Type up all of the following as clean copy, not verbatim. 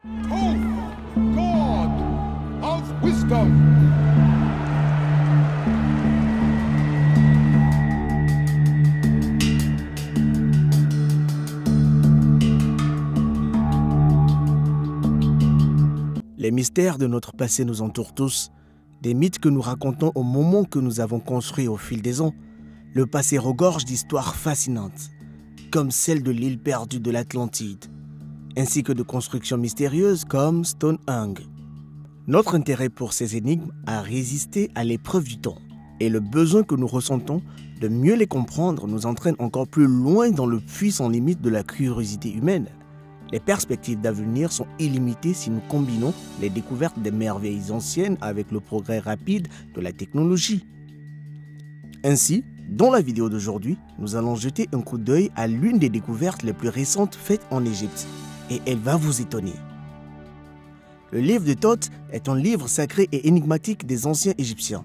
Thoth, God of wisdom. Les mystères de notre passé nous entourent tous, des mythes que nous racontons au moment que nous avons construit au fil des ans. Le passé regorge d'histoires fascinantes, comme celle de l'île perdue de l'Atlantide, ainsi que de constructions mystérieuses comme Stonehenge. Notre intérêt pour ces énigmes a résisté à l'épreuve du temps, et le besoin que nous ressentons de mieux les comprendre nous entraîne encore plus loin dans le puits sans limite de la curiosité humaine. Les perspectives d'avenir sont illimitées si nous combinons les découvertes des merveilles anciennes avec le progrès rapide de la technologie. Ainsi, dans la vidéo d'aujourd'hui, nous allons jeter un coup d'œil à l'une des découvertes les plus récentes faites en Égypte, et elle va vous étonner. Le livre de Thoth est un livre sacré et énigmatique des anciens Égyptiens.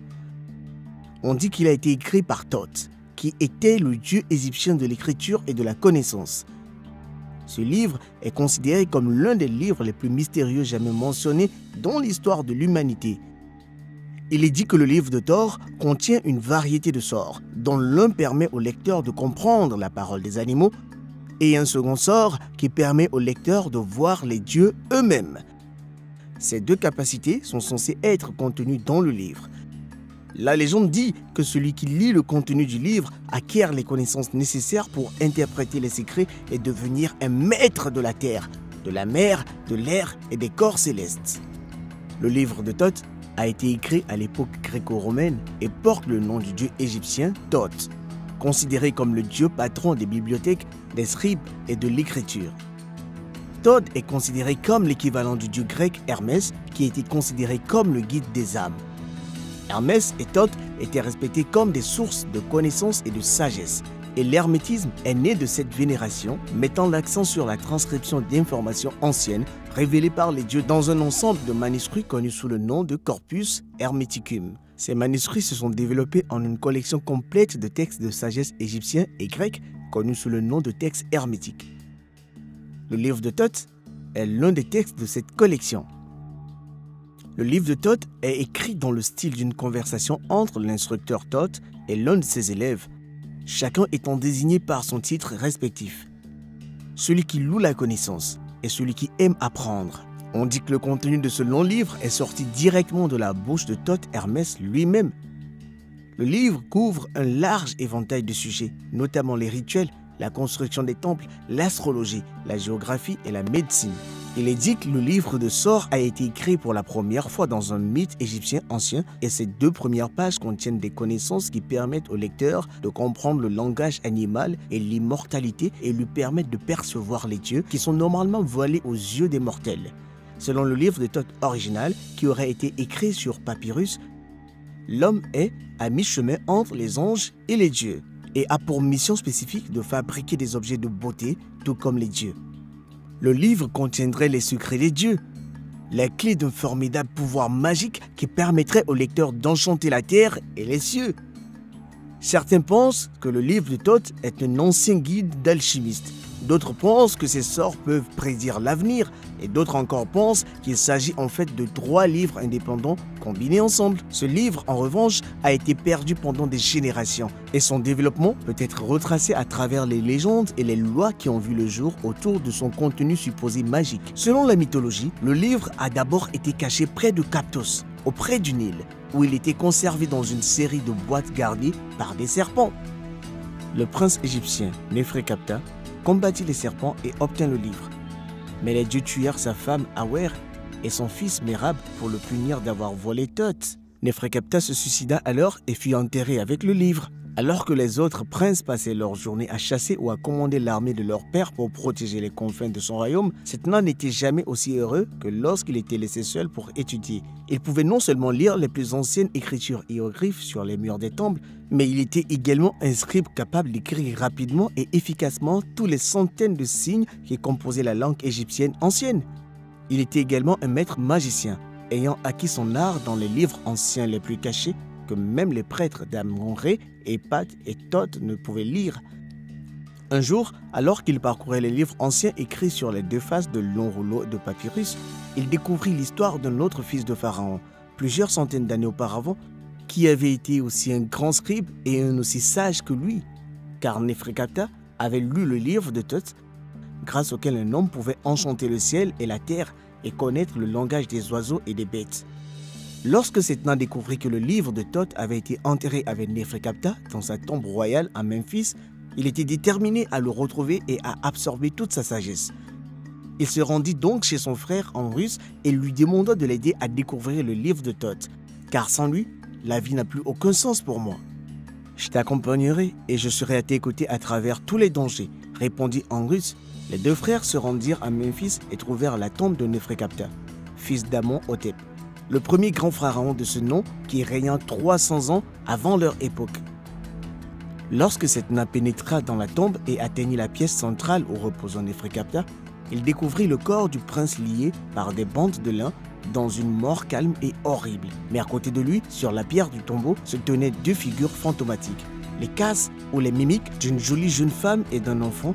On dit qu'il a été écrit par Thoth, qui était le dieu égyptien de l'écriture et de la connaissance. Ce livre est considéré comme l'un des livres les plus mystérieux jamais mentionnés dans l'histoire de l'humanité. Il est dit que le livre de Thoth contient une variété de sorts, dont l'un permet au lecteur de comprendre la parole des animaux, et un second sort qui permet au lecteur de voir les dieux eux-mêmes. Ces deux capacités sont censées être contenues dans le livre. La légende dit que celui qui lit le contenu du livre acquiert les connaissances nécessaires pour interpréter les secrets et devenir un maître de la terre, de la mer, de l'air et des corps célestes. Le livre de Thoth a été écrit à l'époque gréco-romaine et porte le nom du dieu égyptien Thoth, considéré comme le dieu patron des bibliothèques, des scribes et de l'écriture. Thoth est considéré comme l'équivalent du dieu grec Hermès, qui était considéré comme le guide des âmes. Hermès et Thoth étaient respectés comme des sources de connaissances et de sagesse, et l'hermétisme est né de cette vénération, mettant l'accent sur la transcription d'informations anciennes révélées par les dieux dans un ensemble de manuscrits connus sous le nom de Corpus Hermeticum. Ces manuscrits se sont développés en une collection complète de textes de sagesse égyptiens et grecs connus sous le nom de textes hermétiques. Le livre de Thoth est l'un des textes de cette collection. Le livre de Thoth est écrit dans le style d'une conversation entre l'instructeur Thoth et l'un de ses élèves, chacun étant désigné par son titre respectif. Celui qui loue la connaissance et celui qui aime apprendre. On dit que le contenu de ce long livre est sorti directement de la bouche de Thoth Hermès lui-même. Le livre couvre un large éventail de sujets, notamment les rituels, la construction des temples, l'astrologie, la géographie et la médecine. Il est dit que le livre de sorts a été écrit pour la première fois dans un mythe égyptien ancien et ces deux premières pages contiennent des connaissances qui permettent au lecteur de comprendre le langage animal et l'immortalité et lui permettent de percevoir les dieux qui sont normalement voilés aux yeux des mortels. Selon le livre de Thoth original, qui aurait été écrit sur papyrus, l'homme est à mi-chemin entre les anges et les dieux et a pour mission spécifique de fabriquer des objets de beauté, tout comme les dieux. Le livre contiendrait les secrets des dieux, la clé d'un formidable pouvoir magique qui permettrait au lecteur d'enchanter la terre et les cieux. Certains pensent que le livre de Thoth est un ancien guide d'alchimistes. D'autres pensent que ces sorts peuvent prédire l'avenir et d'autres encore pensent qu'il s'agit en fait de 3 livres indépendants combinés ensemble. Ce livre, en revanche, a été perdu pendant des générations et son développement peut être retracé à travers les légendes et les lois qui ont vu le jour autour de son contenu supposé magique. Selon la mythologie, le livre a d'abord été caché près de Captos, auprès du Nil, où il était conservé dans une série de boîtes garnies par des serpents. Le prince égyptien Néfrékapta combattit les serpents et obtint le livre. Mais les dieux tuèrent sa femme Awer et son fils Merab pour le punir d'avoir volé Thoth. Néfrékapta se suicida alors et fut enterré avec le livre. Alors que les autres princes passaient leur journée à chasser ou à commander l'armée de leur père pour protéger les confins de son royaume, cet nain n'était jamais aussi heureux que lorsqu'il était laissé seul pour étudier. Il pouvait non seulement lire les plus anciennes écritures hiéroglyphes sur les murs des temples, mais il était également un scribe capable d'écrire rapidement et efficacement tous les centaines de signes qui composaient la langue égyptienne ancienne. Il était également un maître magicien, ayant acquis son art dans les livres anciens les plus cachés, que même les prêtres d'Amon-Ré, Épat et Thoth ne pouvaient lire. Un jour, alors qu'il parcourait les livres anciens écrits sur les deux faces de longs rouleaux de papyrus, il découvrit l'histoire d'un autre fils de Pharaon, plusieurs centaines d'années auparavant, qui avait été aussi un grand scribe et un aussi sage que lui, car Neferkata avait lu le livre de Thoth, grâce auquel un homme pouvait enchanter le ciel et la terre et connaître le langage des oiseaux et des bêtes. Lorsque Setna découvrit que le livre de Thoth avait été enterré avec Neferkata dans sa tombe royale à Memphis, il était déterminé à le retrouver et à absorber toute sa sagesse. Il se rendit donc chez son frère en russe et lui demanda de l'aider à découvrir le livre de Thoth, car sans lui, la vie n'a plus aucun sens pour moi. « Je t'accompagnerai et je serai à tes côtés à travers tous les dangers », répondit en russe. Les deux frères se rendirent à Memphis et trouvèrent la tombe de Neferkata, fils d'Amon-Hotep, le premier grand pharaon de ce nom qui régna 300 ans avant leur époque. Lorsque Setna pénétra dans la tombe et atteignit la pièce centrale où reposait Neferkata, il découvrit le corps du prince lié par des bandes de lin dans une mort calme et horrible. Mais à côté de lui, sur la pierre du tombeau, se tenaient deux figures fantomatiques, les cases ou les mimiques d'une jolie jeune femme et d'un enfant.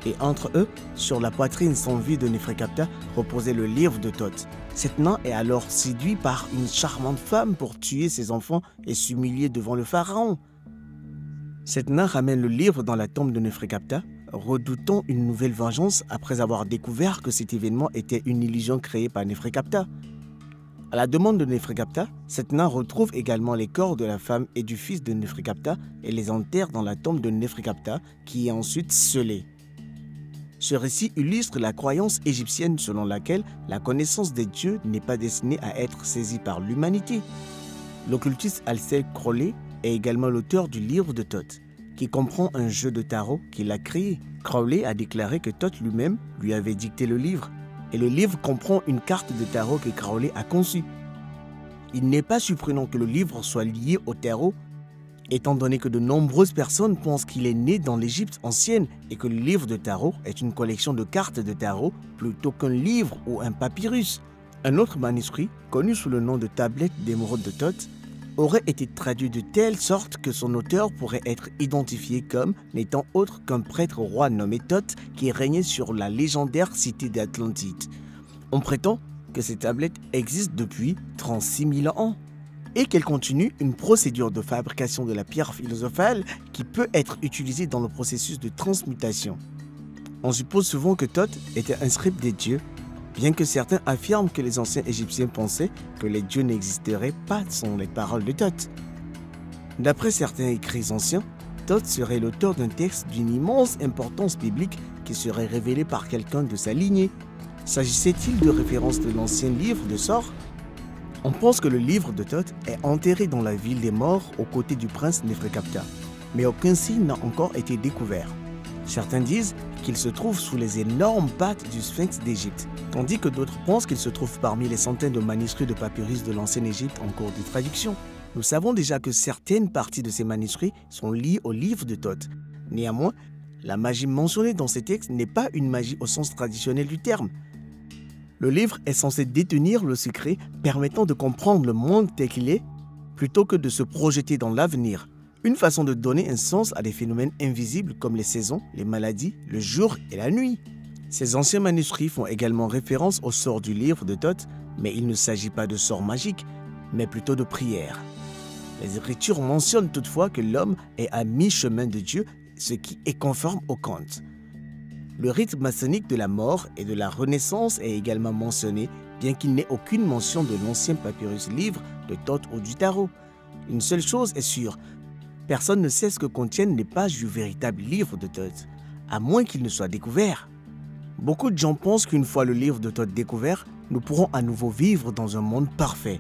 Et entre eux, sur la poitrine sans vie de Neferkata, reposait le livre de Thoth. Setna est alors séduit par une charmante femme pour tuer ses enfants et s'humilier devant le pharaon. Setna ramène le livre dans la tombe de Neferkata, redoutant une nouvelle vengeance après avoir découvert que cet événement était une illusion créée par Neferkata. À la demande de Neferkata, Setna retrouve également les corps de la femme et du fils de Neferkata et les enterre dans la tombe de Neferkata, qui est ensuite scellée. Ce récit illustre la croyance égyptienne selon laquelle la connaissance des dieux n'est pas destinée à être saisie par l'humanité. L'occultiste Aleister Crowley est également l'auteur du livre de Thoth, qui comprend un jeu de tarot qu'il a créé. Crowley a déclaré que Thoth lui-même lui avait dicté le livre, et le livre comprend une carte de tarot que Crowley a conçue. Il n'est pas surprenant que le livre soit lié au tarot, étant donné que de nombreuses personnes pensent qu'il est né dans l'Égypte ancienne et que le livre de tarot est une collection de cartes de tarot plutôt qu'un livre ou un papyrus. Un autre manuscrit, connu sous le nom de tablette d'émeraude de Thoth, aurait été traduit de telle sorte que son auteur pourrait être identifié comme n'étant autre qu'un prêtre roi nommé Thoth qui régnait sur la légendaire cité d'Atlantide. On prétend que ces tablettes existent depuis 36 000 ans et qu'elles continuent une procédure de fabrication de la pierre philosophale qui peut être utilisée dans le processus de transmutation. On suppose souvent que Thoth était un scribe des dieux, bien que certains affirment que les anciens Égyptiens pensaient que les dieux n'existeraient pas sans les paroles de Thoth. D'après certains écrits anciens, Thoth serait l'auteur d'un texte d'une immense importance biblique qui serait révélé par quelqu'un de sa lignée. S'agissait-il de références de l'ancien livre de Sor? On pense que le livre de Thoth est enterré dans la ville des morts aux côtés du prince Neferkata, mais aucun signe n'a encore été découvert. Certains disent qu'il se trouve sous les énormes pattes du Sphinx d'Égypte, tandis que d'autres pensent qu'il se trouve parmi les centaines de manuscrits de papyrus de l'ancienne Égypte en cours de traduction. Nous savons déjà que certaines parties de ces manuscrits sont liées au livre de Thoth. Néanmoins, la magie mentionnée dans ces textes n'est pas une magie au sens traditionnel du terme. Le livre est censé détenir le secret permettant de comprendre le monde tel qu'il est, plutôt que de se projeter dans l'avenir. Une façon de donner un sens à des phénomènes invisibles comme les saisons, les maladies, le jour et la nuit. Ces anciens manuscrits font également référence au sort du livre de Thoth, mais il ne s'agit pas de sort magique, mais plutôt de prière. Les Écritures mentionnent toutefois que l'homme est à mi-chemin de Dieu, ce qui est conforme au conte. Le rite maçonnique de la mort et de la renaissance est également mentionné, bien qu'il n'ait aucune mention de l'ancien papyrus livre de Thoth ou du tarot. Une seule chose est sûre, personne ne sait ce que contiennent les pages du véritable livre de Thoth, à moins qu'il ne soit découvert. Beaucoup de gens pensent qu'une fois le livre de Thoth découvert, nous pourrons à nouveau vivre dans un monde parfait.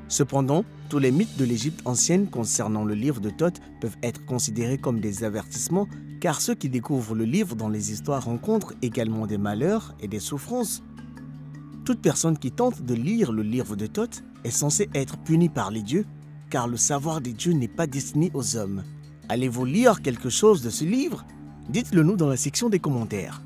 Cependant, tous les mythes de l'Égypte ancienne concernant le livre de Thoth peuvent être considérés comme des avertissements, car ceux qui découvrent le livre dans les histoires rencontrent également des malheurs et des souffrances. Toute personne qui tente de lire le livre de Thoth est censée être punie par les dieux, car le savoir des dieux n'est pas destiné aux hommes. Allez-vous lire quelque chose de ce livre? Dites-le nous dans la section des commentaires.